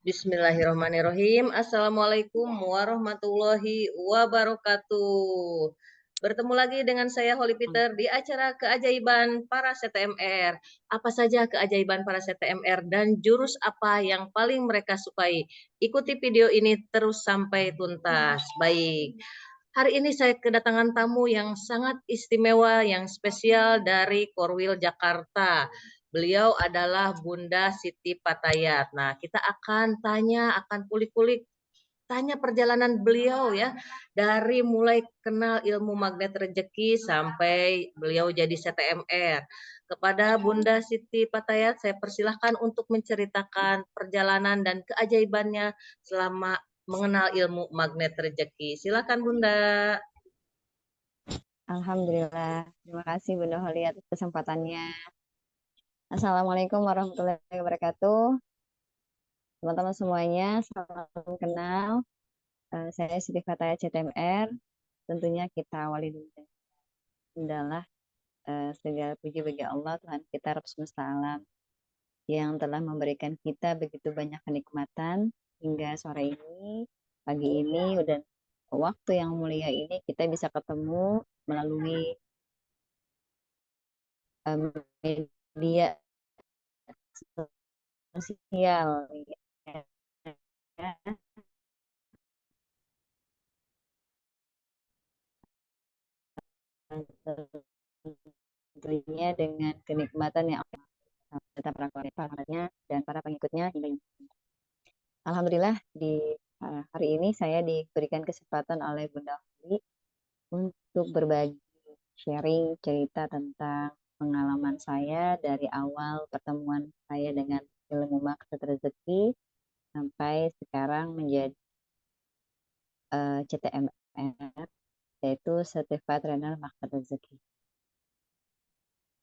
Bismillahirrahmanirrahim. Assalamualaikum warahmatullahi wabarakatuh. Bertemu lagi dengan saya Holly Peter di acara keajaiban para CTMR. Apa saja keajaiban para CTMR dan jurus apa yang paling mereka sukai? Ikuti video ini terus sampai tuntas. Baik. Hari ini saya kedatangan tamu yang sangat istimewa, yang spesial dari Korwil Jakarta. Beliau adalah Bunda Siti Patayat. Nah, kita akan kulik-kulik, tanya perjalanan beliau ya, dari mulai kenal ilmu magnet rezeki sampai beliau jadi CTMR. Kepada Bunda Siti Patayat, saya persilahkan untuk menceritakan perjalanan dan keajaibannya selama mengenal ilmu magnet rezeki. Silakan Bunda. Alhamdulillah, terima kasih Bunda Holi atas kesempatannya. Assalamualaikum warahmatullahi wabarakatuh. Teman-teman semuanya, salam kenal. Saya Siti Fataya CTMR. Tentunya kita awali dulu adalah segala puji bagi Allah Tuhan kita Rabb semesta alam yang telah memberikan kita begitu banyak kenikmatan hingga sore ini, pagi ini, dan waktu yang mulia ini kita bisa ketemu melalui media sosial ya. Tentunya dengan kenikmatan yang tetap para dan para pengikutnya hingga Alhamdulillah di hari ini saya diberikan kesempatan oleh Bunda Holi untuk berbagi sharing cerita tentang pengalaman saya dari awal pertemuan saya dengan ilmu maksud rezeki sampai sekarang menjadi CTMR, yaitu Certified Trainer Maksud Rezeki.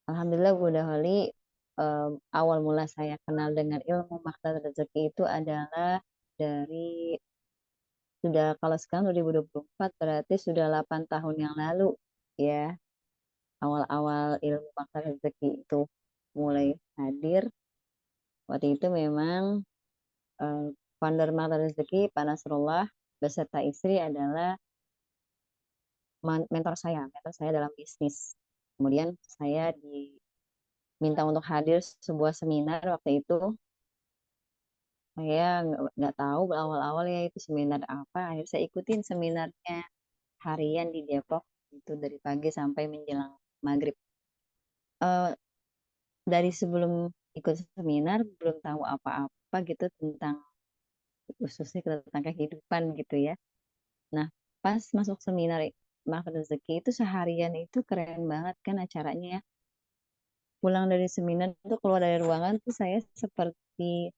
Alhamdulillah Bunda Holi, awal mula saya kenal dengan ilmu maksud rezeki itu adalah dari kalau sekarang 2024 berarti sudah 8 tahun yang lalu ya. Awal-awal ilmu maksud rezeki itu mulai hadir. Waktu itu memang eh, founder maksud rezeki Pak Nasrullah beserta istri adalah mentor saya dalam bisnis. Kemudian saya diminta untuk hadir sebuah seminar waktu itu. Saya nggak tahu awal-awal ya itu seminar apa. Akhirnya saya ikutin seminarnya harian di Depok itu dari pagi sampai menjelang maghrib. Eh, dari sebelum ikut seminar belum tahu apa-apa gitu tentang khususnya tentang kehidupan gitu ya. Nah, pas masuk seminar Maaf Rezeki itu seharian itu keren banget kan acaranya ya. Pulang dari seminar itu keluar dari ruangan tuh saya seperti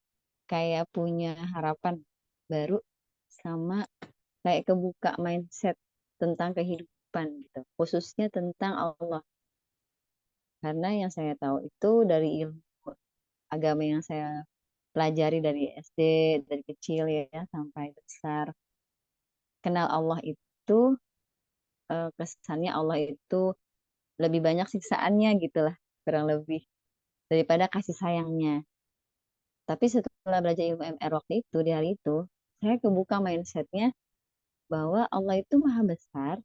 kayak punya harapan baru sama kayak kebuka mindset tentang kehidupan gitu, khususnya tentang Allah. Karena yang saya tahu itu dari ilmu agama yang saya pelajari dari SD, dari kecil ya sampai besar. Kenal Allah itu kesannya Allah itu lebih banyak siksaannya gitu lah, kurang lebih daripada kasih sayangnya. Tapi setelah belajar ilmu MR waktu itu, di hari itu, saya kebuka mindsetnya bahwa Allah itu maha besar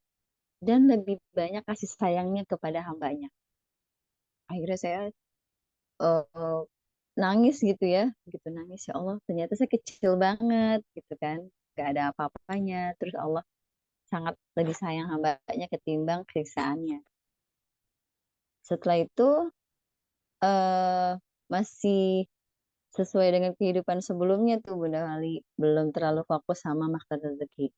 dan lebih banyak kasih sayangnya kepada hambanya. Akhirnya saya eh, nangis gitu ya, gitu nangis ya Allah. Ternyata saya kecil banget gitu kan, gak ada apa-apanya. Terus Allah sangat lebih sayang hambanya ketimbang siksaannya. Setelah itu eh, masih sesuai dengan kehidupan sebelumnya tuh Bunda Wali belum terlalu fokus sama maksud rezeki.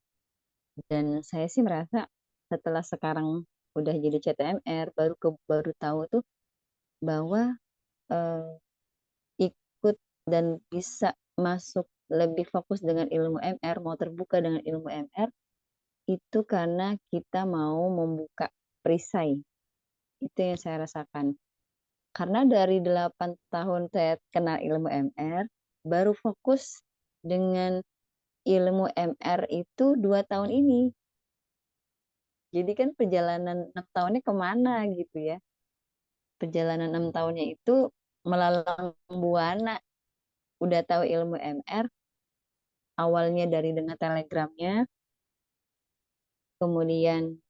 Dan saya sih merasa setelah sekarang udah jadi CTMR baru tahu tuh bahwa eh, ikut dan bisa masuk lebih fokus dengan ilmu MR, mau terbuka dengan ilmu MR itu karena kita mau membuka perisai. Itu yang saya rasakan. Karena dari 8 tahun saya kenal ilmu MR, baru fokus dengan ilmu MR itu 2 tahun ini. Jadi kan perjalanan 6 tahunnya kemana gitu ya. Perjalanan 6 tahunnya itu melalang buana. Udah tahu ilmu MR, awalnya dari dengan telegramnya, kemudian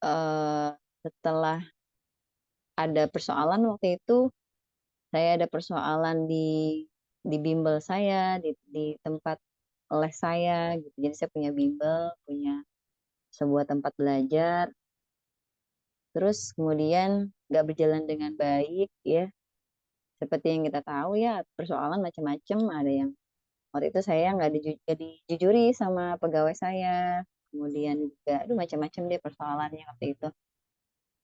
eh, setelah ada persoalan waktu itu, saya ada persoalan di bimbel saya, di tempat les saya gitu. Jadi saya punya bimbel, punya sebuah tempat belajar. Terus kemudian nggak berjalan dengan baik ya. Seperti yang kita tahu ya, persoalan macam-macam. Ada yang waktu itu saya nggak dijujuri sama pegawai saya. Kemudian juga, aduh macam-macam deh persoalannya waktu itu.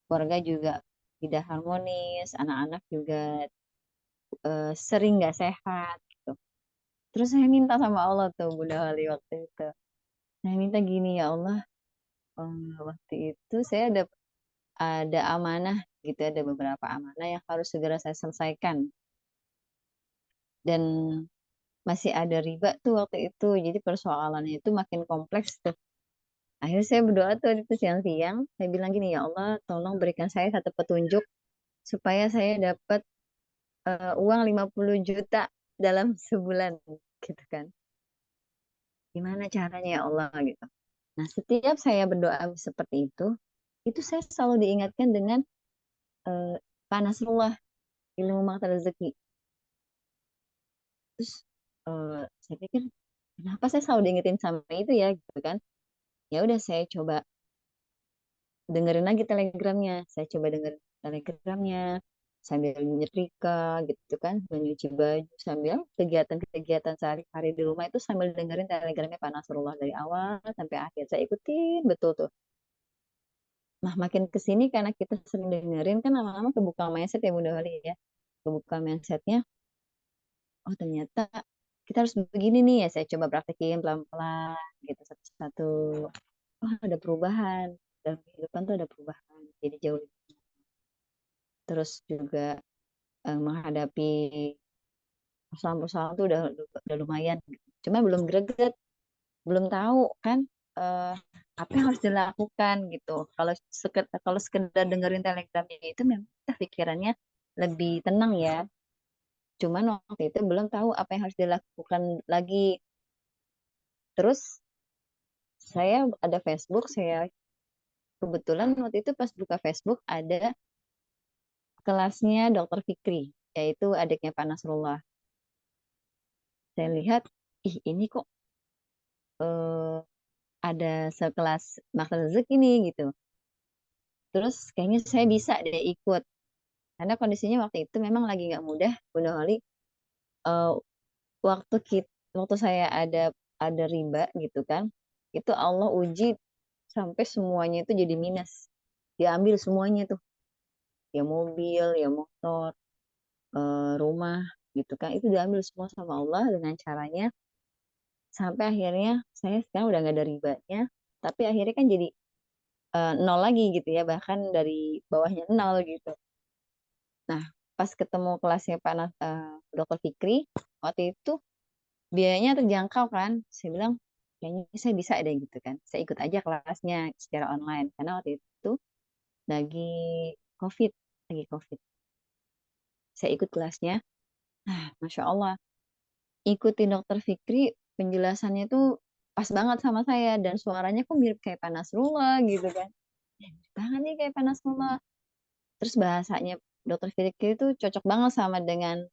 Keluarga juga tidak harmonis, anak-anak juga sering nggak sehat gitu. Terus saya minta sama Allah tuh Bunda Wali waktu itu. Saya minta gini ya Allah, waktu itu saya ada amanah gitu, ada beberapa amanah yang harus segera saya selesaikan. Dan masih ada riba tuh waktu itu. Jadi persoalannya itu makin kompleks tuh. Akhirnya saya berdoa tuh itu siang-siang. Saya bilang gini, ya Allah, tolong berikan saya satu petunjuk supaya saya dapat uang 50 juta dalam sebulan gitu kan. Gimana caranya ya Allah gitu. Nah, setiap saya berdoa seperti itu saya selalu diingatkan dengan eh, panasullah, ilmu mata rezeki. Terus saya pikir, kenapa saya selalu diingetin sama itu ya gitu kan. Ya udah saya coba dengerin lagi telegramnya. Saya coba dengerin telegramnya sambil nyetrika gitu kan, sambil nyuci baju, sambil kegiatan-kegiatan sehari-hari di rumah itu sambil dengerin telegramnya Pak Nasrullah dari awal sampai akhir. Saya ikutin betul tuh. Nah, makin ke sini karena kita sering dengerin kan lama-lama kebuka mindset ya Bunda Wali ya. Kebuka mindsetnya, oh ternyata kita harus begini nih ya. Saya coba praktekin pelan-pelan gitu satu-satu. Oh ada perubahan. Dalam kehidupan tuh ada perubahan. Jadi jauh lebih. Terus juga menghadapi persoalan-persoalan tuh udah lumayan. Cuma belum greget, belum tahu kan eh, apa yang harus dilakukan gitu. Kalau sekedar dengerin telegramnya itu memang kita pikirannya lebih tenang ya. Cuman waktu itu belum tahu apa yang harus dilakukan lagi. Terus saya ada Facebook, saya kebetulan waktu itu pas buka Facebook ada kelasnya Dokter Fikri, yaitu adiknya Pak Nasrullah. Saya lihat, ih ini kok eh, ada sekelas Master Rezeki nih gitu. Terus kayaknya saya bisa deh ikut. Karena kondisinya waktu itu memang lagi nggak mudah, Bunda Holly. Eh, waktu saya ada riba gitu kan, itu Allah uji sampai semuanya itu jadi minus. Diambil semuanya tuh, ya mobil, ya motor, rumah gitu kan. Itu diambil semua sama Allah dengan caranya sampai akhirnya saya sekarang udah nggak ada ribanya. Tapi akhirnya kan jadi nol lagi gitu ya, bahkan dari bawahnya nol gitu. Nah, pas ketemu kelasnya Dokter Fikri, waktu itu biayanya terjangkau kan. Saya bilang, kayaknya saya bisa deh gitu kan. Saya ikut aja kelasnya secara online. Karena waktu itu lagi COVID, lagi COVID. Saya ikut kelasnya. Nah, Masya Allah, ikutin Dokter Fikri, penjelasannya tuh pas banget sama saya. Dan suaranya kok mirip kayak Pak Nasrullah gitu kan. Ya, mirip banget nih kayak Pak Nasrullah. Terus bahasanya Dokter Fikri itu cocok banget sama dengan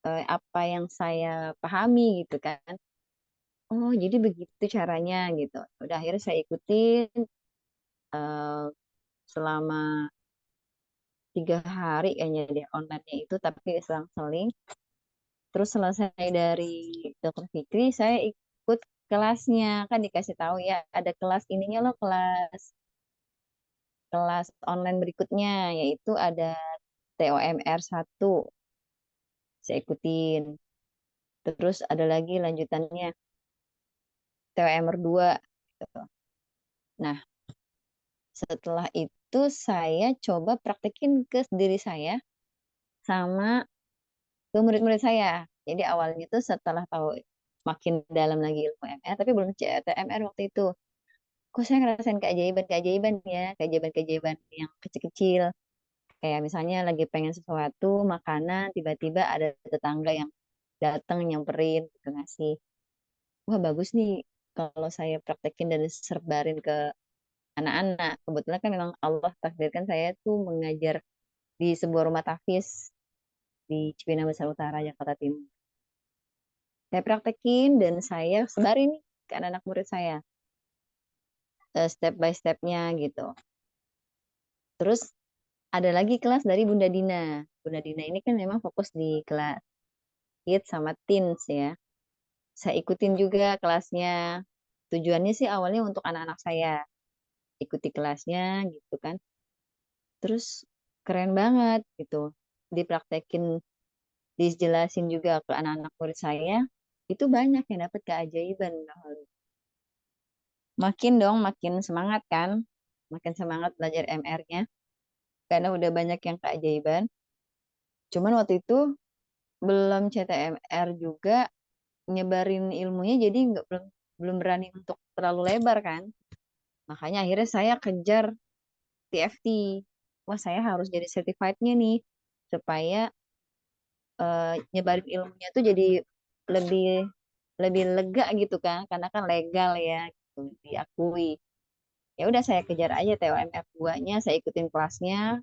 apa yang saya pahami gitu kan. Oh, jadi begitu caranya gitu. Udah akhirnya saya ikutin eh, selama 3 hari kayaknya dia online-nya itu, tapi selang-seling. Terus selesai dari Dokter Fikri, saya ikut kelasnya. Kan dikasih tahu ya, ada kelas ininya loh, kelas kelas online berikutnya, yaitu ada TOMR 1. Saya ikutin. Terus ada lagi lanjutannya, TOMR 2. Gitu. Nah, setelah itu saya coba praktekin ke diri saya sama ke murid-murid saya. Jadi awalnya itu setelah tahu makin dalam lagi ilmu MR, tapi belum CTMR waktu itu. Kok saya ngerasain keajaiban-keajaiban ya, keajaiban-keajaiban yang kecil-kecil. Kayak misalnya lagi pengen sesuatu, makanan, tiba-tiba ada tetangga yang datang nyamperin, gitu ngasih. wah bagus nih kalau saya praktekin dan serbarin ke anak-anak. Kebetulan kan memang Allah takdirkan saya tuh mengajar di sebuah rumah tahfiz di Cipinang Besar Utara, Jakarta Timur. Saya praktekin dan saya sebarin nih ke anak-anak murid saya, step by stepnya gitu. Terus ada lagi kelas dari Bunda Dina. Bunda Dina ini kan memang fokus di kelas kids sama teens ya. Saya ikutin juga kelasnya. Tujuannya sih awalnya untuk anak-anak saya. Ikuti kelasnya gitu kan. Terus keren banget gitu. Dipraktekin, dijelasin juga ke anak-anak murid saya. Itu banyak yang dapat keajaiban. Makin dong, makin semangat kan. Makin semangat belajar MR-nya. Karena udah banyak yang keajaiban. Cuman waktu itu belum CTMR juga nyebarin ilmunya jadi nggak belum belum berani untuk terlalu lebar kan. Makanya akhirnya saya kejar TFT. Wah, saya harus jadi certified-nya nih supaya nyebarin ilmunya tuh jadi lebih lebih lega gitu kan karena kan legal ya gitu, diakui. Ya udah saya kejar aja TOMR 2-nya, saya ikutin kelasnya,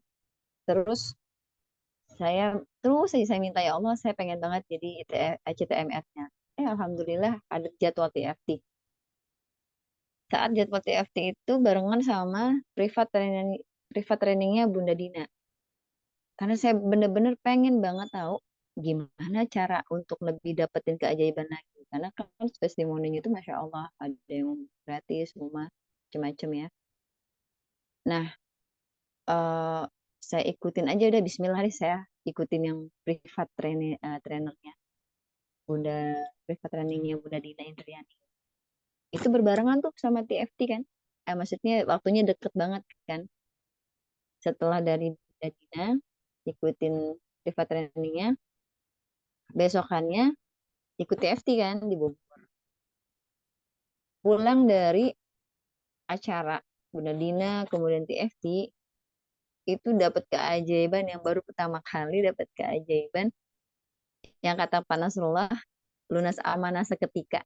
terus saya terus saya minta ya Allah saya pengen banget jadi CTMR-nya. Alhamdulillah ada jadwal TFT. Saat jadwal TFT itu barengan sama privat trainingnya Bunda Dina. Karena saya bener-bener pengen banget tahu gimana cara untuk lebih dapetin keajaiban lagi. Karena kan testimoninya itu Masya Allah ada yang gratis, rumah, macam-macam ya. Nah, eh, saya ikutin aja udah Bismillah nih saya ikutin yang trainernya Bunda privat trainingnya Bunda Dina Indriani. Itu berbarengan tuh sama TFT kan. Maksudnya waktunya deket banget kan. Setelah dari Bunda Dina ikutin privat trainingnya, besokannya ikut TFT kan di Bogor. Pulang dari acara Bunda Dina kemudian TFT itu dapat keajaiban yang baru pertama kali dapat keajaiban yang kata Pak Nasrullah lunas amanah seketika.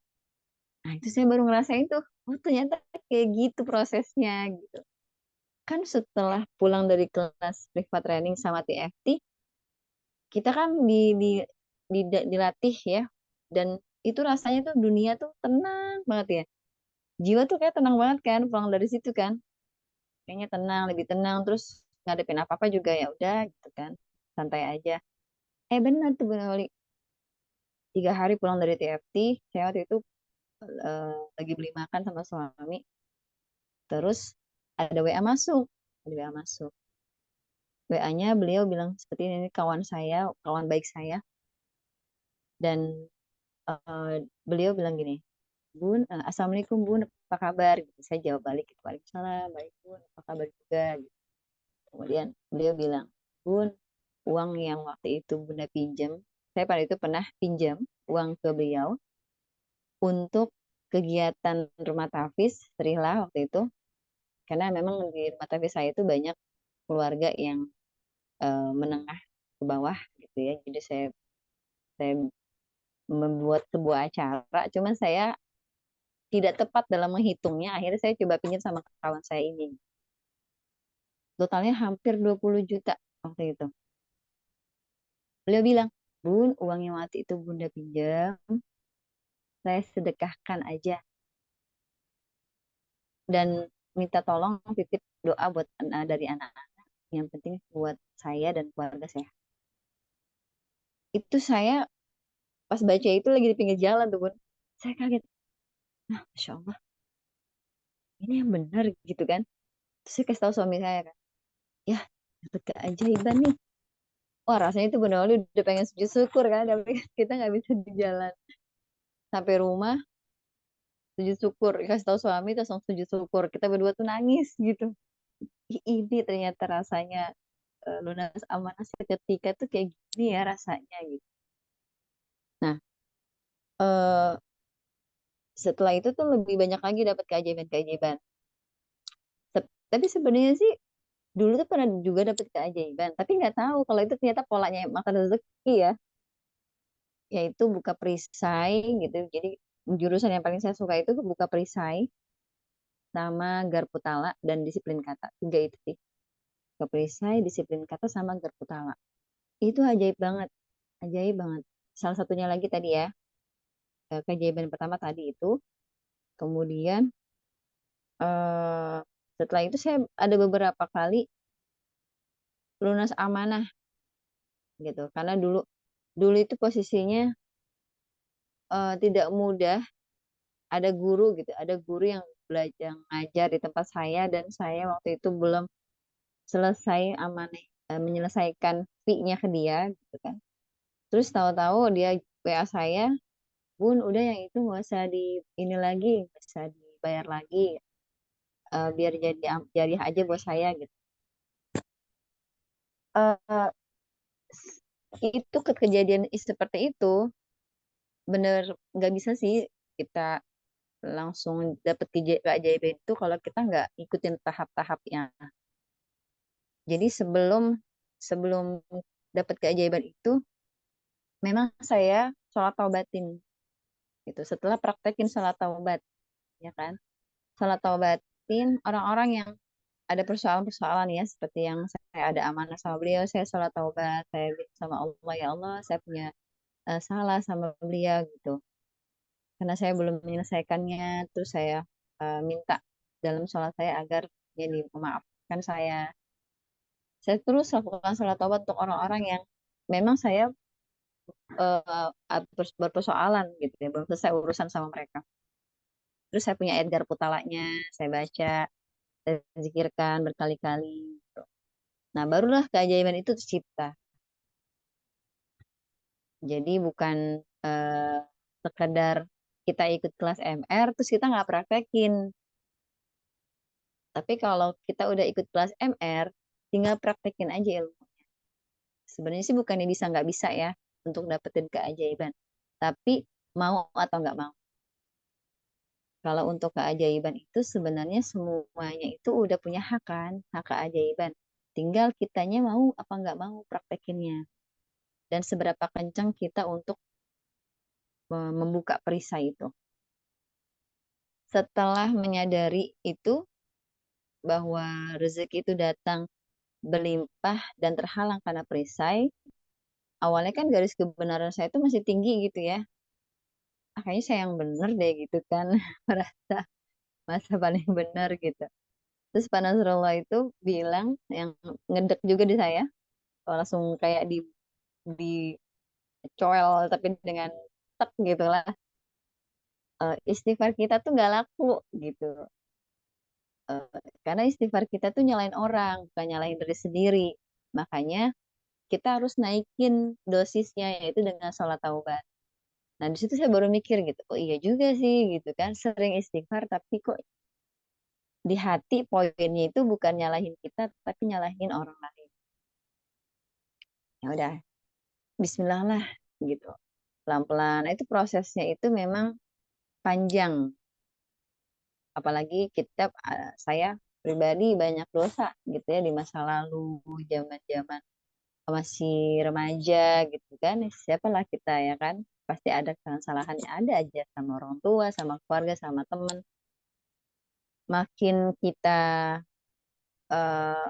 Nah itu saya baru ngerasain tuh, oh ternyata kayak gitu prosesnya gitu. Kan setelah pulang dari kelas privat training sama TFT, kita kan dilatih ya, dan itu rasanya tuh dunia tuh tenang banget ya. Jiwa tuh kayak tenang banget kan, pulang dari situ kan, kayaknya tenang, lebih tenang, terus ngadepin apa-apa juga ya udah gitu kan, santai aja. Benar tuh Bunda Oli, 3 hari pulang dari TFT, saya waktu itu lagi beli makan sama suami, terus ada WA masuk, ada WA masuk. WA-nya beliau bilang seperti ini kawan saya, kawan baik saya, dan beliau bilang gini, Bun, Assalamualaikum Bun, apa kabar? Gitu. Saya jawab balik, gitu. Waalaikumsalam, baik Bun, apa kabar juga? Gitu. Kemudian beliau bilang, Bun, uang yang waktu itu Bunda pinjam, saya pada itu pernah pinjam uang ke beliau untuk kegiatan rumah tafis Srila waktu itu, karena memang di rumah tafis saya itu banyak keluarga yang menengah ke bawah gitu ya. Jadi saya membuat sebuah acara, cuman saya tidak tepat dalam menghitungnya. Akhirnya saya coba pinjam sama kawan saya ini. Totalnya hampir 20 juta waktu itu. Beliau bilang, Bun, uang yang waktu itu Bunda pinjam, saya sedekahkan aja. Dan minta tolong titip doa buat dari anak-anak. Yang penting buat saya dan keluarga saya. Itu saya pas baca itu lagi di pinggir jalan tuh, Bun. Saya kaget. Nah, Masya Allah, ini yang benar gitu kan. Terus saya kasih tahu suami saya kan. Ya, dapat keajaiban nih. Wah, rasanya itu benar-benar udah pengen sujud syukur kan. Tapi kita nggak bisa di jalan. Sampai rumah, sujud syukur. Kasih tahu suami, terus langsung sujud syukur. Kita berdua tuh nangis gitu. Ini ternyata rasanya lunas amanah seketika tuh kayak gini ya rasanya gitu. Nah, eh, setelah itu tuh lebih banyak lagi dapat keajaiban-keajaiban. Tapi sebenarnya sih dulu tuh pernah juga dapat keajaiban, tapi nggak tahu kalau itu ternyata polanya makan rezeki ya, yaitu buka perisai gitu. Jadi jurusan yang paling saya suka itu buka perisai sama garpu tala dan disiplin kata. Tiga itu sih. Buka perisai, disiplin kata sama garpu tala. Itu ajaib banget. Ajaib banget. Salah satunya lagi tadi ya, keajaiban pertama tadi itu. Kemudian eh, setelah itu saya ada beberapa kali lunas amanah gitu. Karena dulu dulu itu posisinya tidak mudah. Ada guru gitu, ada guru yang belajar ngajar di tempat saya dan saya waktu itu belum selesai amanah, menyelesaikan fee-nya ke dia gitu kan. Terus tahu-tahu dia WA saya, Bun, udah yang itu nggak usah di ini lagi, nggak usah dibayar lagi, biar jadi jariah aja buat saya gitu. Eh, itu kejadian seperti itu bener nggak bisa sih kita langsung dapet keajaiban itu kalau kita nggak ikutin tahap-tahapnya. Jadi sebelum sebelum dapat keajaiban itu, memang saya sholat taubatin gitu. Setelah praktekin sholat taubat, ya kan? Sholat taubatin orang-orang yang ada persoalan-persoalan ya, seperti yang saya ada amanah sama beliau, saya sholat taubat, saya bilang sama Allah, ya Allah, saya punya salah sama beliau gitu. Karena saya belum menyelesaikannya, terus saya minta dalam sholat saya agar dia memaafkan saya. Saya terus lakukan sholat taubat untuk orang-orang yang memang saya berpersoalan gitu ya, belum selesai urusan sama mereka. Terus saya punya Edgar Putalanya, saya baca, saya zikirkan berkali-kali. Gitu. Nah, barulah keajaiban itu tercipta. Jadi bukan eh, sekedar kita ikut kelas MR, terus kita nggak praktekin. Tapi kalau kita udah ikut kelas MR, tinggal praktekin aja ilmu. Sebenarnya sih bukannya bisa nggak bisa ya untuk dapetin keajaiban. Tapi mau atau nggak mau. Kalau untuk keajaiban itu sebenarnya semuanya itu udah punya hak kan, hak keajaiban. Tinggal kitanya mau apa nggak mau praktekinnya. Dan seberapa kencang kita untuk membuka perisai itu. Setelah menyadari itu bahwa rezeki itu datang berlimpah dan terhalang karena perisai, awalnya kan garis kebenaran saya itu masih tinggi gitu ya. Ah, kayaknya saya yang bener deh gitu kan. Merasa masa paling benar gitu. Terus Pak Nasrullah itu bilang yang ngedek juga di saya, langsung kayak di coel tapi dengan tek gitu lah. Istighfar kita tuh nggak laku gitu. Eh, karena istighfar kita tuh nyalain orang, bukan nyalain diri sendiri. Makanya kita harus naikin dosisnya yaitu dengan sholat taubat. Nah di situ saya baru mikir gitu, oh iya juga sih gitu kan, sering istighfar tapi kok di hati poinnya itu bukan nyalahin kita tapi nyalahin orang lain. Ya udah, Bismillah lah gitu. Pelan-pelan. Nah, itu prosesnya itu memang panjang. Apalagi saya pribadi banyak dosa gitu ya di masa lalu, zaman-zaman masih remaja gitu kan. Siapalah kita ya kan? Pasti ada kesalahan yang ada aja sama orang tua, sama keluarga, sama teman. Makin kita eh,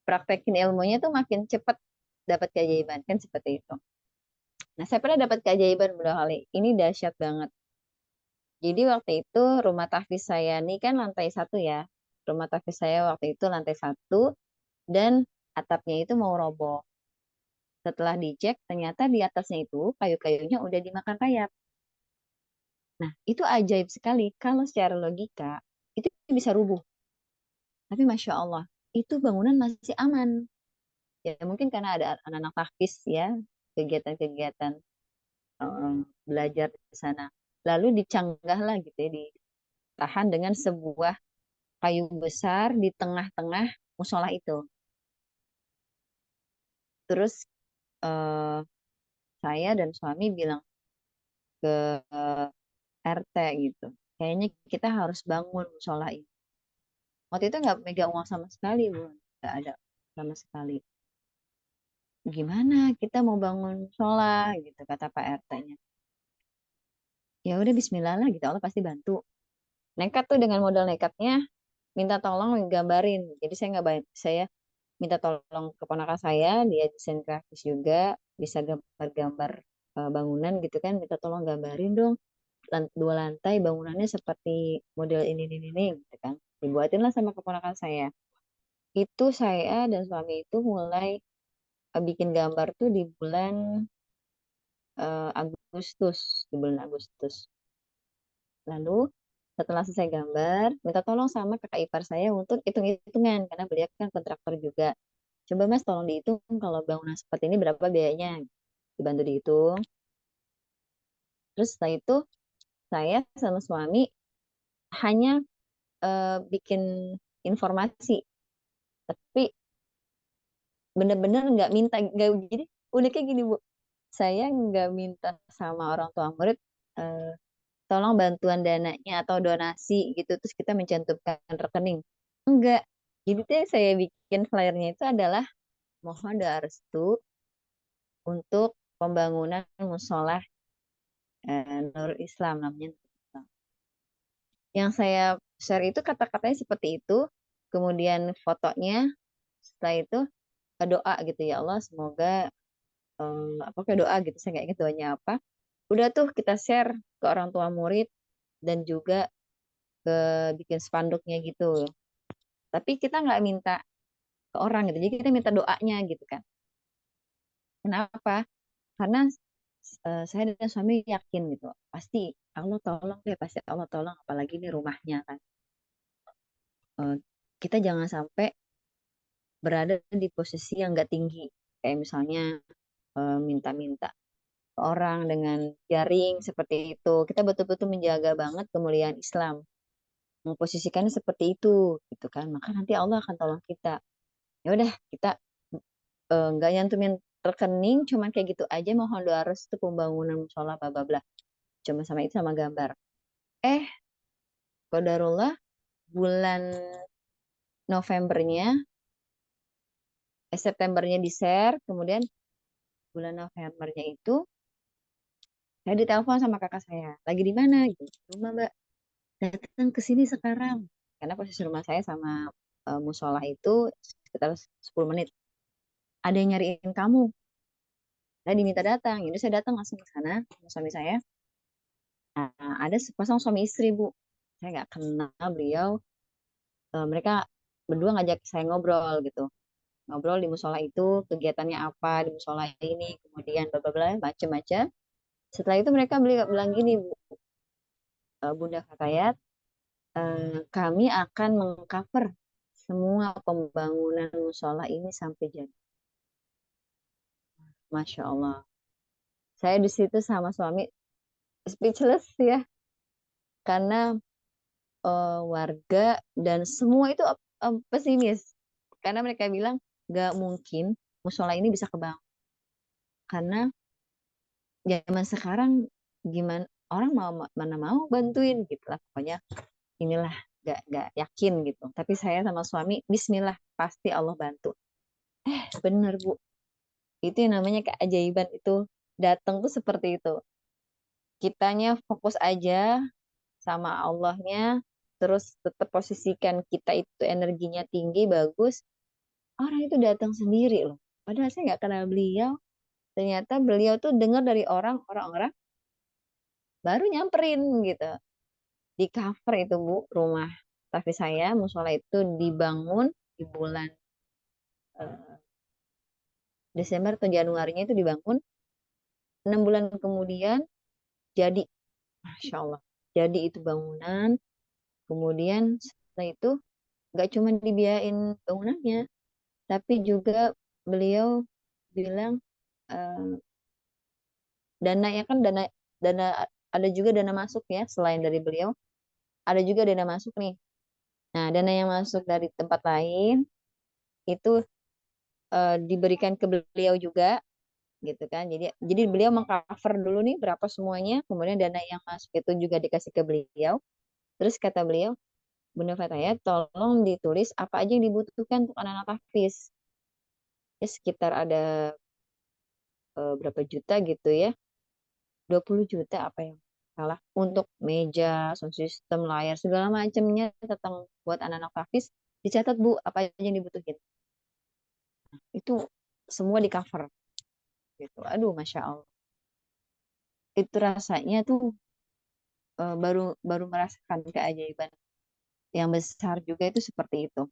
praktekin ilmunya tuh makin cepat dapat keajaiban kan seperti itu. Nah, saya pernah dapat keajaiban Bro Hali. Ini dahsyat banget. Jadi waktu itu rumah tahfiz saya ini kan lantai satu ya. Rumah tahfiz saya waktu itu lantai satu dan atapnya itu mau roboh. Setelah dicek ternyata di atasnya itu kayu-kayunya udah dimakan rayap. Nah itu ajaib sekali kalau secara logika itu bisa rubuh. Tapi Masya Allah itu bangunan masih aman. Ya mungkin karena ada anak-anak tahfiz ya kegiatan-kegiatan eh, belajar di sana. Lalu dicanggah lah gitu ya, ditahan dengan sebuah kayu besar di tengah-tengah musola itu. Terus eh, saya dan suami bilang ke RT gitu, kayaknya kita harus bangun musola ini. Waktu itu nggak megang uang sama sekali, Bu. Nggak ada sama sekali. Gimana kita mau bangun musola gitu kata Pak RT-nya. ya udah Bismillah lah gitu, Allah pasti bantu. Nekat tuh, dengan modal nekatnya minta tolong gambarin. Jadi saya nggak saya minta tolong keponakan saya, dia desain grafis juga, bisa gambar-gambar bangunan gitu kan, minta tolong gambarin dong dua lantai bangunannya seperti model ini gitu kan. Dibuatin lah sama keponakan saya. Itu saya dan suami itu mulai bikin gambar tuh di bulan Agustus, di bulan Agustus. Lalu setelah selesai gambar, minta tolong sama kakak ipar saya untuk hitung-hitungan karena beliau kan kontraktor juga. Coba Mas tolong dihitung kalau bangunan seperti ini berapa biayanya. Dibantu dihitung. Terus setelah itu saya sama suami hanya bikin informasi, tapi bener-bener nggak minta, nggak, jadi uniknya gini Bu, saya nggak minta sama orang tua murid eh, tolong bantuan dananya atau donasi gitu terus kita mencantumkan rekening, enggak. Jadi tuh yang saya bikin flyernya itu adalah mohon doa restu untuk pembangunan musola Nurul Islam namanya. Yang saya share itu kata-katanya seperti itu, kemudian fotonya, setelah itu doa gitu, ya Allah semoga apa kayak doa gitu, saya nggak ingat doanya apa. Udah tuh kita share ke orang tua murid dan juga ke bikin spanduknya gitu. Tapi kita nggak minta ke orang gitu, jadi kita minta doanya gitu kan. Kenapa? Karena saya dan suami yakin gitu, pasti Allah tolong deh, pasti Allah tolong, apalagi ini rumahnya kan. Eh, kita jangan sampai berada di posisi yang nggak tinggi, kayak misalnya minta-minta ke orang dengan jaring seperti itu. Kita betul-betul menjaga banget kemuliaan Islam, memposisikannya seperti itu gitu kan, maka nanti Allah akan tolong kita. Ya udah, kita nggak nyantumin rekening, cuman kayak gitu aja, mohon doa restu pembangunan musola bla bla bla, cuma sama itu sama gambar. eh Qadarullah, bulan Novembernya, Septembernya di share, kemudian bulan Novembernya itu saya ditelepon sama kakak saya, lagi di mana gitu, rumah Mbak, datang ke sini sekarang. Karena posisi rumah saya sama musola itu sekitar 10 menit. Ada yang nyariin kamu. Saya diminta datang. Jadi saya datang langsung ke sana sama suami saya. Nah, ada sepasang suami istri, Bu. Saya nggak kenal beliau. Mereka berdua ngajak saya ngobrol gitu. Ngobrol di musola itu, kegiatannya apa di musola ini, kemudian bla bla bla, macam-macam. Setelah itu mereka bilang gini, Bu, Bunda Fatayat, kami akan mengcover semua pembangunan musola ini sampai jadi. Masya Allah. Saya di situ sama suami speechless ya, karena warga dan semua itu pesimis. Karena mereka bilang gak mungkin musola ini bisa kebangun. Karena zaman sekarang gimana orang mau, mana mau bantuin gitu lah. Pokoknya inilah, gak yakin gitu. Tapi saya sama suami, Bismillah, pasti Allah bantu. Bener Bu, itu yang namanya keajaiban itu datang tuh seperti itu. Kitanya fokus aja sama Allahnya, terus tetap posisikan kita itu energinya tinggi, bagus, orang itu datang sendiri loh. Padahal saya nggak kenal beliau, ternyata beliau tuh dengar dari orang-orang baru nyamperin gitu. Di cover itu Bu, rumah tapi saya, musola itu dibangun di bulan eh, Desember atau Januarinya itu dibangun, 6 bulan kemudian jadi, Masya Allah, jadi itu bangunan. Kemudian setelah itu nggak cuma dibiayain bangunannya, tapi juga beliau bilang eh, dana ya kan, dana ada juga dana masuk ya, selain dari beliau ada juga dana masuk nih. Nah, dana yang masuk dari tempat lain itu diberikan ke beliau juga gitu kan. Jadi beliau mengcover dulu nih berapa semuanya, kemudian dana yang masuk itu juga dikasih ke beliau. Terus kata beliau, Bunda Fataya, tolong ditulis apa aja yang dibutuhkan untuk anak-anak tahfiz. Ya sekitar ada berapa juta gitu ya, 20 juta apa ya. salah. Untuk meja, sound system, layar, segala macamnya tentang buat anak-anak Hafiz dicatat Bu, apa aja yang dibutuhin. Itu semua di cover gitu. Aduh, Masya Allah. Itu rasanya tuh baru baru merasakan keajaiban yang besar juga itu seperti itu.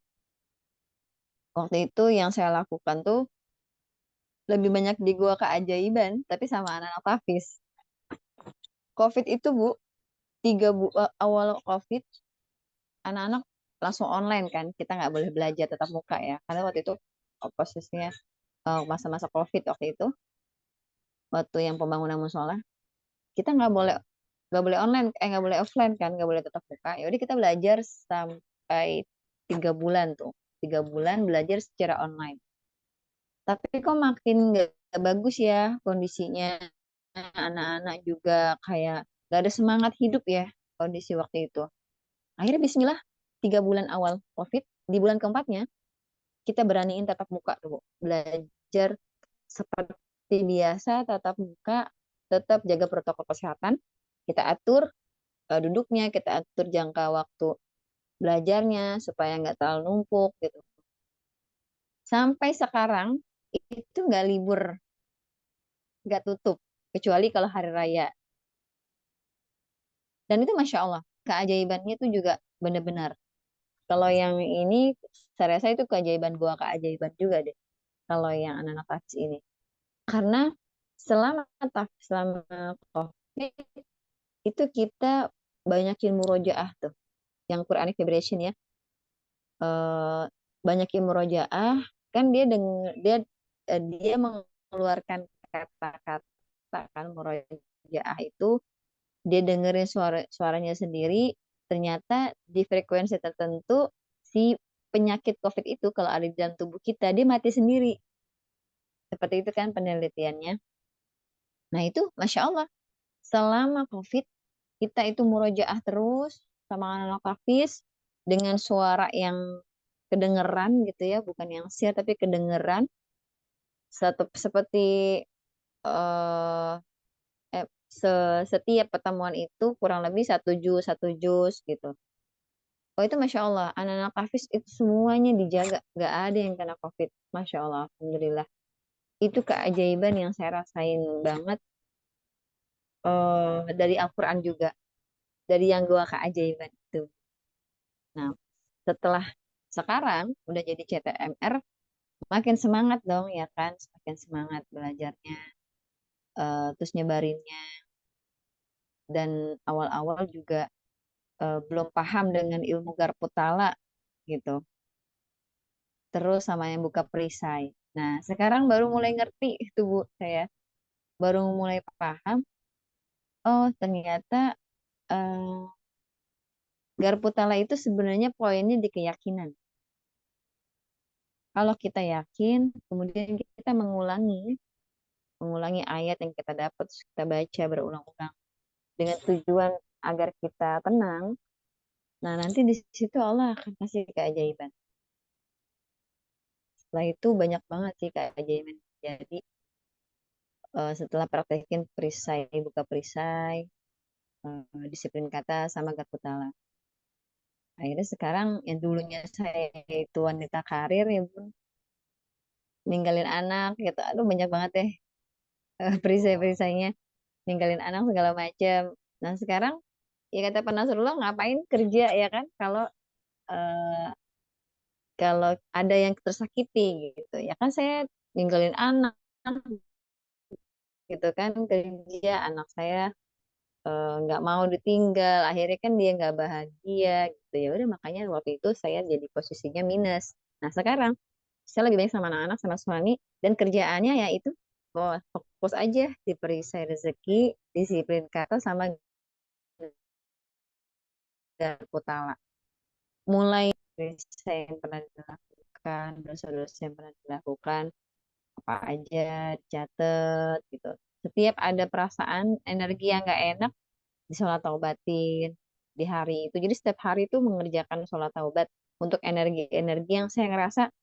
Waktu itu yang saya lakukan tuh lebih banyak di gua keajaiban, tapi sama anak-anak Hafiz. COVID itu Bu, awal COVID, anak-anak langsung online kan. Kita nggak boleh belajar tetap muka ya. Karena waktu itu posisinya masa-masa COVID waktu itu, waktu yang pembangunan musola, kita nggak boleh online, nggak boleh offline kan, nggak boleh tetap muka. Ya udah kita belajar sampai 3 bulan tuh, 3 bulan belajar secara online. Tapi kok makin nggak bagus ya kondisinya, anak-anak juga kayak nggak ada semangat hidup ya kondisi waktu itu. Akhirnya Bismillah 3 bulan awal COVID, di bulan keempatnya kita beraniin tatap muka tuh, belajar seperti biasa tatap muka, tetap jaga protokol kesehatan, kita atur duduknya, kita atur jangka waktu belajarnya supaya nggak terlalu numpuk gitu. Sampai sekarang itu nggak libur, nggak tutup, kecuali kalau hari raya. Dan itu Masya Allah, keajaibannya itu juga benar-benar. Kalau yang ini, saya rasa itu keajaiban gua keajaiban juga deh. Kalau yang anak-anak Hafiz ini. Karena selama selama COVID itu kita banyakin murojaah tuh, yang Quranic vibration ya. eh, Banyakin murojaah, kan dia mengeluarkan kata-kata kan murojaah itu, dia dengerin suaranya sendiri, ternyata di frekuensi tertentu si penyakit COVID itu kalau ada di dalam tubuh kita dia mati sendiri. Seperti itu kan penelitiannya. Nah itu Masya Allah, selama COVID kita itu murojaah terus sama anak Hafiz dengan suara yang kedengeran gitu ya, bukan yang share tapi kedengeran. Seperti eh, setiap pertemuan itu kurang lebih satu juz gitu. Oh itu Masya Allah, anak-anak Hafiz itu semuanya dijaga, nggak ada yang kena COVID. Masya Allah, Alhamdulillah. Itu keajaiban yang saya rasain banget dari Al-Quran juga, dari yang gua keajaiban itu. Nah, setelah sekarang udah jadi CTMR, makin semangat dong ya kan, semakin semangat belajarnya, terus nyebarinnya. Dan awal-awal juga belum paham dengan ilmu Garputala gitu. Terus sama yang buka perisai. Nah, sekarang baru mulai ngerti itu Bu, saya baru mulai paham. Oh, ternyata eh, Garputala itu sebenarnya poinnya di keyakinan. Kalau kita yakin, kemudian kita mengulangi ayat yang kita dapat, terus kita baca berulang-ulang dengan tujuan agar kita tenang. Nah, nanti di situ Allah akan kasih keajaiban. Setelah itu banyak banget sih keajaiban. Jadi setelah praktekin perisai, buka perisai, disiplin kata sama Garputala. Akhirnya sekarang yang dulunya saya itu wanita karir ya Bun, ninggalin anak gitu. Aduh banyak banget deh perisai-perisainya, ninggalin anak segala macam. Nah sekarang ya kata Pak Nasrullah, ngapain kerja ya kan kalau eh, kalau ada yang tersakiti gitu ya kan, saya ninggalin anak gitu kan, kerja, anak saya nggak mau ditinggal, akhirnya kan dia nggak bahagia gitu. Ya udah makanya waktu itu saya jadi posisinya minus. Nah sekarang saya lagi banyak sama anak-anak sama suami, dan kerjaannya ya itu, oh, fokus aja di perisai rezeki, disiplin kata sama Garputala. Mulai perisai yang pernah dilakukan, dosa-dosa yang pernah dilakukan, apa aja dicatat gitu. Setiap ada perasaan energi yang nggak enak, di sholat taubatin di hari itu. Jadi setiap hari itu mengerjakan sholat taubat untuk energi-energi yang saya ngerasa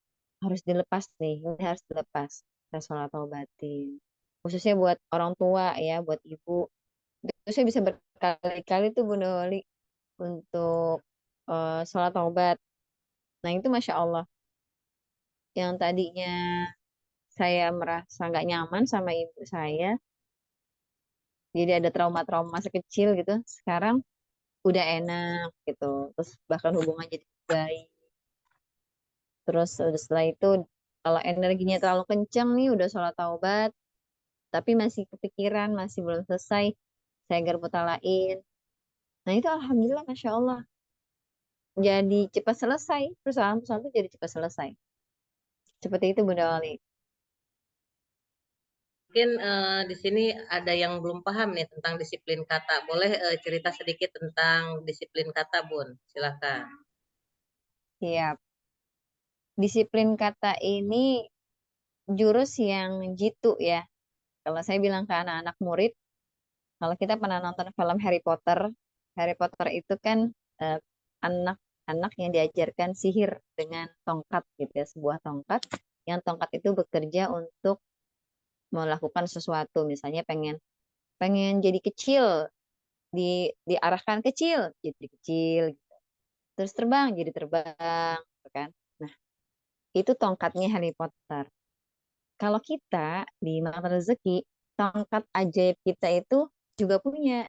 harus dilepas nih, ini harus dilepas. Saya sholat taubatin. Khususnya buat orang tua ya, buat ibu. Itu saya bisa berkali-kali tuh Bunda Wali untuk sholat taubat. Nah itu Masya Allah, yang tadinya saya merasa nggak nyaman sama ibu saya, jadi ada trauma-trauma masa kecil gitu, sekarang udah enak gitu. Terus bahkan hubungan jadi baik. Terus setelah itu kalau energinya terlalu kenceng nih udah sholat taubat, tapi masih kepikiran, masih belum selesai, saya lain. Nah itu Alhamdulillah Masya Allah, jadi cepat selesai, persoalan-persoalan itu jadi cepat selesai. Seperti itu Bunda Wali. Mungkin di sini ada yang belum paham nih tentang disiplin kata. Boleh cerita sedikit tentang disiplin kata, Bun? Silakan. Siap. Disiplin kata ini jurus yang jitu ya. Kalau saya bilang ke anak-anak murid, kalau kita pernah nonton film Harry Potter, Harry Potter itu kan eh, anak-anak yang diajarkan sihir dengan tongkat gitu ya, sebuah tongkat yang tongkat itu bekerja untuk melakukan sesuatu, misalnya pengen pengen jadi kecil, diarahkan kecil, jadi kecil, terus terbang jadi terbang, gitu kan. Nah, itu tongkatnya Harry Potter. Kalau kita di Makan Rezeki, tongkat ajaib kita itu juga punya.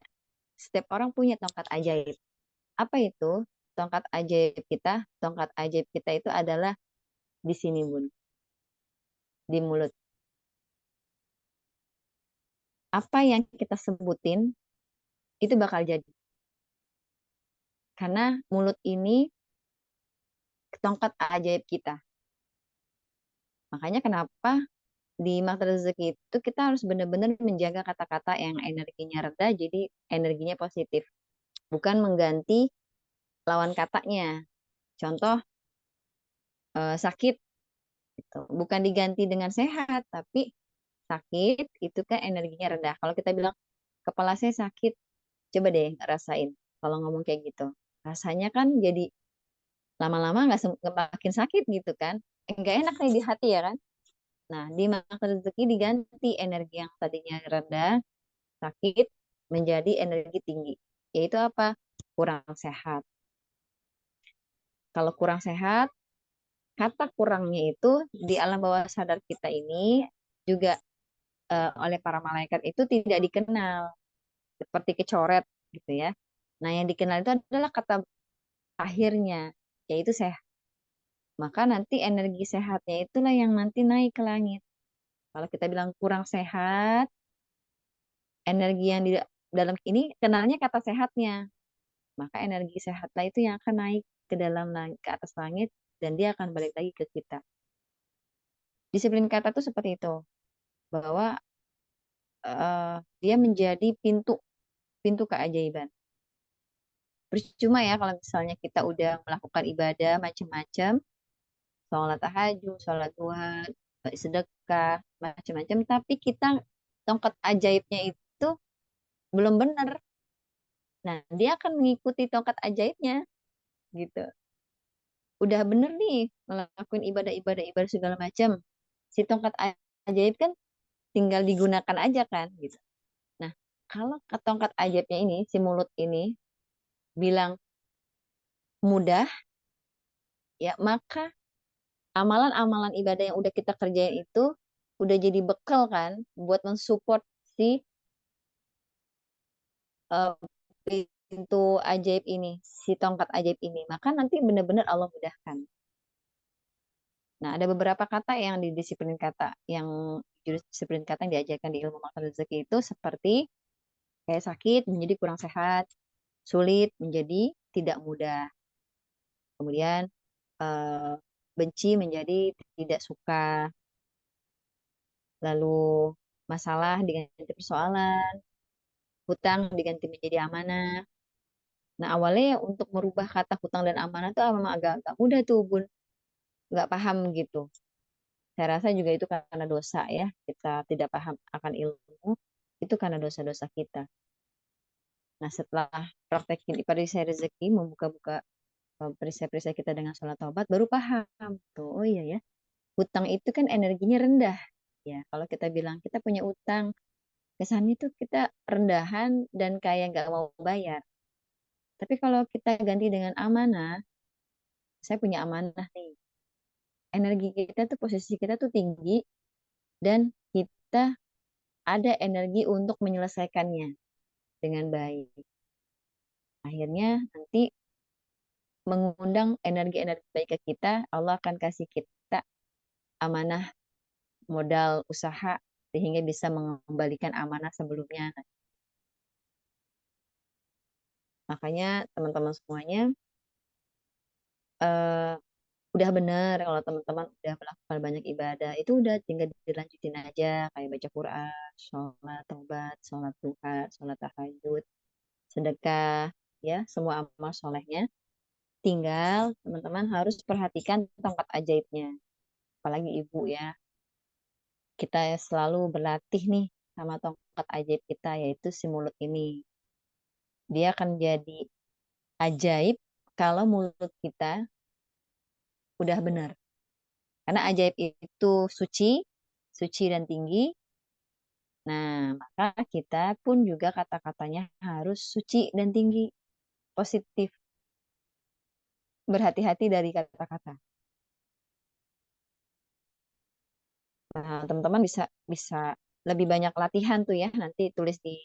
Setiap orang punya tongkat ajaib. Apa itu? Tongkat ajaib kita. Tongkat ajaib kita itu adalah di sini, Bun. Di mulut. Apa yang kita sebutin, itu bakal jadi. Karena mulut ini tongkat ajaib kita. Makanya kenapa di Makan Rezeki itu kita harus benar-benar menjaga kata-kata yang energinya rendah, jadi energinya positif. Bukan mengganti lawan katanya. Contoh, sakit gitu. Bukan diganti dengan sehat, tapi sakit itu kan energinya rendah. Kalau kita bilang kepala saya sakit, coba deh ngerasain. Kalau ngomong kayak gitu, rasanya kan jadi lama-lama nggak makin sakit gitu kan? Nggak enak nih di hati ya kan? Nah, di makan rezeki diganti energi yang tadinya rendah, sakit, menjadi energi tinggi. Yaitu apa? Kurang sehat. Kalau kurang sehat, kata kurangnya itu di alam bawah sadar kita ini juga oleh para malaikat itu tidak dikenal seperti kecoret gitu ya. Nah, yang dikenal itu adalah kata akhirnya, yaitu sehat. Maka nanti energi sehatnya itulah yang nanti naik ke langit. Kalau kita bilang kurang sehat, energi yang di dalam ini kenalnya kata sehatnya. Maka energi sehatlah itu yang akan naik ke dalam langit, ke atas langit, dan dia akan balik lagi ke kita. Disiplin kata tuh seperti itu, bahwa dia menjadi pintu pintu keajaiban. Percuma ya kalau misalnya kita udah melakukan ibadah macam-macam, sholat tahajud, sholat duha, sedekah, macam-macam, tapi kita tongkat ajaibnya itu belum benar. Nah, dia akan mengikuti tongkat ajaibnya gitu. Udah bener nih ngelakuin ibadah segala macam. Si tongkat ajaib kan tinggal digunakan aja kan gitu. Nah, kalau ke tongkat ajaibnya ini, si mulut ini bilang mudah, ya maka amalan-amalan ibadah yang udah kita kerjain itu udah jadi bekal kan buat mensupport si eh, pintu ajaib ini, si tongkat ajaib ini. Maka nanti benar-benar Allah mudahkan. Nah, ada beberapa kata yang di disiplin kata, yang jurus disiplin kata yang diajarkan di ilmu makan rezeki itu seperti kayak sakit menjadi kurang sehat, sulit menjadi tidak mudah. Kemudian eh, benci menjadi tidak suka, lalu masalah diganti persoalan, hutang diganti menjadi amanah. Nah, awalnya untuk merubah kata hutang dan amanah itu memang agak-agak mudah tuh, Bun. Nggak paham gitu. Saya rasa juga itu karena dosa ya. Kita tidak paham akan ilmu, itu karena dosa-dosa kita. Nah, setelah praktekin perisai rezeki, membuka-buka perisai-perisai kita dengan sholat taubat, baru paham. Tuh, oh iya ya, hutang itu kan energinya rendah. Ya, kalau kita bilang kita punya utang kesannya tuh kita rendahan dan kayak nggak mau bayar. Tapi kalau kita ganti dengan amanah, saya punya amanah nih. Energi kita tuh, posisi kita tuh tinggi, dan kita ada energi untuk menyelesaikannya dengan baik. Akhirnya nanti mengundang energi-energi baik ke kita, Allah akan kasih kita amanah modal usaha sehingga bisa mengembalikan amanah sebelumnya. Makanya teman-teman semuanya, eh, udah benar kalau teman-teman udah melakukan banyak ibadah, itu udah tinggal dilanjutin aja kayak baca Quran, sholat, taubat, sholat duha, sholat tahajud, sedekah, ya semua amal solehnya. Tinggal teman-teman harus perhatikan tongkat ajaibnya, apalagi ibu ya. Kita selalu berlatih nih sama tongkat ajaib kita, yaitu si mulut ini. Dia akan jadi ajaib kalau mulut kita udah benar. Karena ajaib itu suci, suci dan tinggi. Nah, maka kita pun juga kata-katanya harus suci dan tinggi, positif. Berhati-hati dari kata-kata. Nah, teman-teman bisa bisa lebih banyak latihan tuh ya, nanti tulis di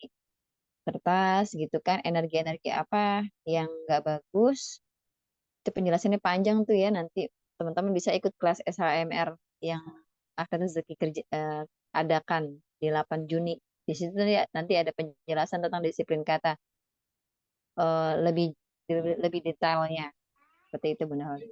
kertas gitu kan, energi-energi apa yang nggak bagus. Itu penjelasannya panjang tuh ya, nanti teman-teman bisa ikut kelas SHMR yang akan Rezeki adakan di 8 Juni. Di situ nanti ada penjelasan tentang disiplin kata, lebih lebih detailnya. Seperti itu Bunda Holly.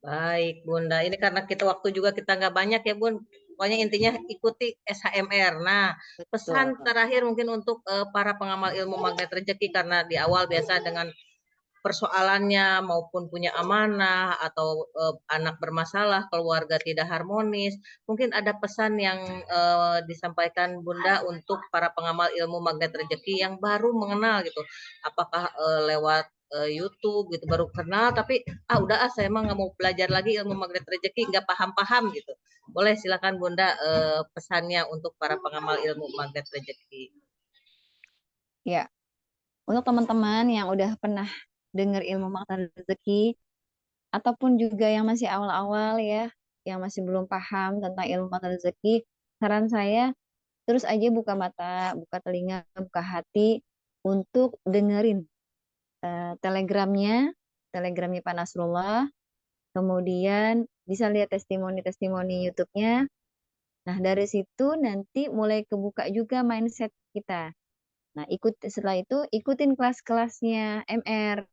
Baik, Bunda. Ini karena kita waktu juga kita nggak banyak ya, Bun. Pokoknya intinya ikuti SHMR. Nah, pesan Betul. terakhir mungkin untuk para pengamal ilmu magnet rezeki, karena di awal biasa dengan persoalannya maupun punya amanah atau anak bermasalah, keluarga tidak harmonis. Mungkin ada pesan yang disampaikan Bunda untuk para pengamal ilmu magnet rezeki yang baru mengenal gitu. Apakah lewat YouTube gitu baru kenal, tapi udah saya emang nggak mau belajar lagi ilmu magnet rezeki, nggak paham-paham gitu. Boleh silakan Bunda pesannya untuk para pengamal ilmu magnet rezeki. Ya, untuk teman-teman yang udah pernah dengar ilmu magnet rezeki, ataupun juga yang masih awal-awal ya, yang masih belum paham tentang ilmu magnet rezeki, saran saya terus aja buka mata, buka telinga, buka hati untuk dengerin telegramnya, telegramnya Pak Nasrullah, kemudian bisa lihat testimoni-testimoni YouTube-nya. Nah, dari situ nanti mulai kebuka juga mindset kita. Nah, setelah itu ikutin kelas-kelasnya MR.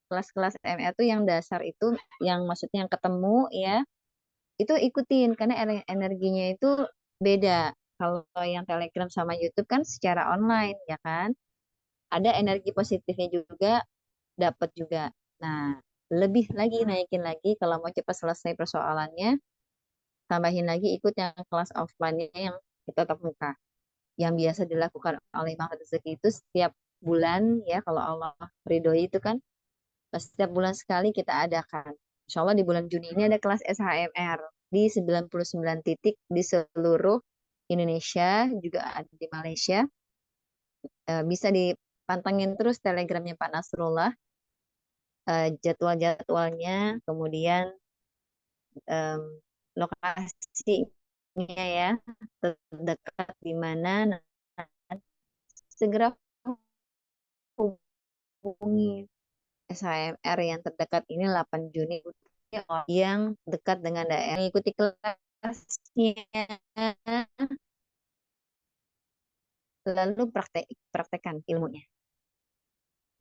Kelas-kelas MR itu yang dasar itu, yang maksudnya yang ketemu ya, itu ikutin karena energinya itu beda. Kalau yang Telegram sama YouTube kan secara online ya kan, ada energi positifnya juga, dapat juga. Nah, lebih lagi naikin lagi kalau mau cepat selesai persoalannya, tambahin lagi ikut yang kelas offline-nya yang kita tatap muka. Yang biasa dilakukan oleh Imam Rezeki itu setiap bulan ya, kalau Allah ridhoi itu kan setiap bulan sekali kita adakan. Insya Allah di bulan Juni ini ada kelas SHMR di 99 titik di seluruh Indonesia, juga ada di Malaysia. Bisa dipantengin terus telegramnya Pak Nasrullah, jadwal-jadwalnya, kemudian em, lokasinya ya, terdekat di mana. Nah, segera hubungi SHMR yang terdekat ini 8 Juni, yang dekat dengan daerah. Ikuti kelasnya, lalu praktekkan ilmunya.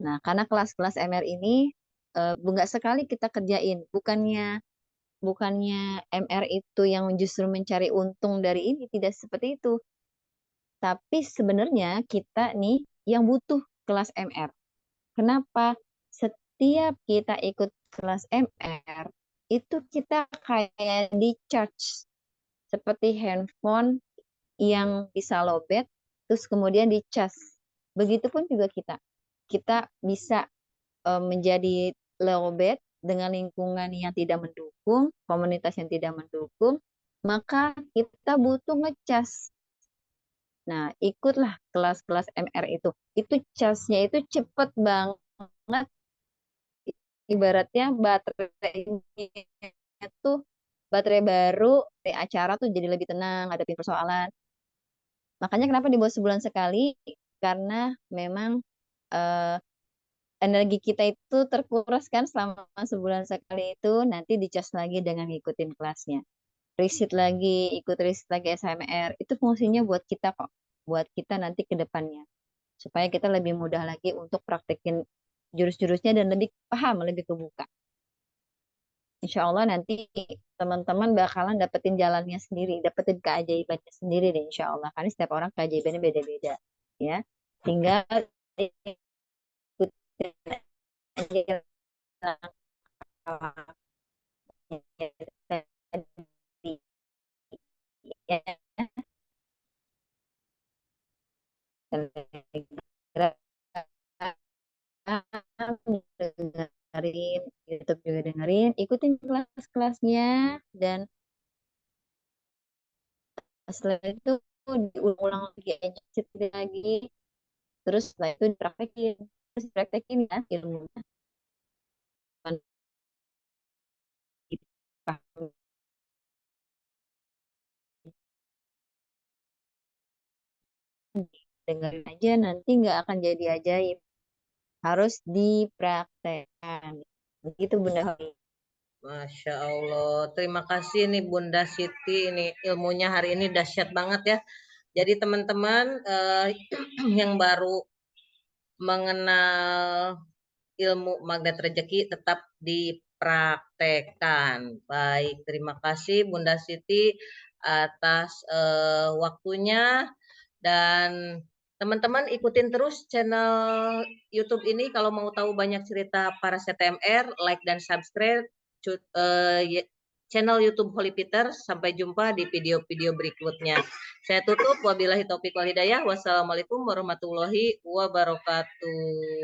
Nah, karena kelas-kelas MR ini nggak sekali kita kerjain, bukannya MR itu yang justru mencari untung dari ini, tidak seperti itu. Tapi sebenarnya kita nih yang butuh kelas MR. Kenapa? Setiap kita ikut kelas MR, itu kita kayak di charge. Seperti handphone yang bisa lowbat, terus kemudian di cas. Begitupun juga kita. Kita bisa menjadi lowbat dengan lingkungan yang tidak mendukung, komunitas yang tidak mendukung, maka kita butuh ngecas. Nah, ikutlah kelas-kelas MR itu. Itu casnya itu cepet banget. Ibaratnya baterainya tuh baterai baru di acara tuh jadi lebih tenang, ngadepin persoalan. Makanya kenapa dibuat sebulan sekali? Karena memang eh, energi kita itu terkuras kan selama sebulan sekali itu nanti dicas lagi dengan ngikutin kelasnya. Riset lagi, ikut riset lagi SMR. Itu fungsinya buat kita kok. Buat kita nanti ke depannya. Supaya kita lebih mudah lagi untuk praktekin jurus-jurusnya dan lebih paham, lebih kebuka. Insya Allah nanti teman-teman bakalan dapetin jalannya sendiri, dapetin keajaibannya sendiri deh insya Allah. Karena setiap orang keajaibannya beda-beda. Ya, tinggal ikutin aja tadi. Ya, dengerin YouTube juga dengerin, ikutin kelas-kelasnya dan setelah itu diulang lagi aja cerita lagi, terus setelah itu dipraktekin ya ilmunya. Dengerin aja nanti nggak akan jadi ajaib, harus dipraktekkan begitu Bunda Holi. Masya Allah, terima kasih nih Bunda Siti, ini ilmunya hari ini dahsyat banget ya. Jadi teman-teman yang baru mengenal ilmu magnet rezeki tetap dipraktekkan. Baik, terima kasih Bunda Siti atas waktunya, dan teman-teman ikutin terus channel YouTube ini kalau mau tahu banyak cerita para CTMR, like dan subscribe channel YouTube Holy Peter. Sampai jumpa di video-video berikutnya. Saya tutup, wabillahi taufiq wal hidayah. Wassalamualaikum warahmatullahi wabarakatuh.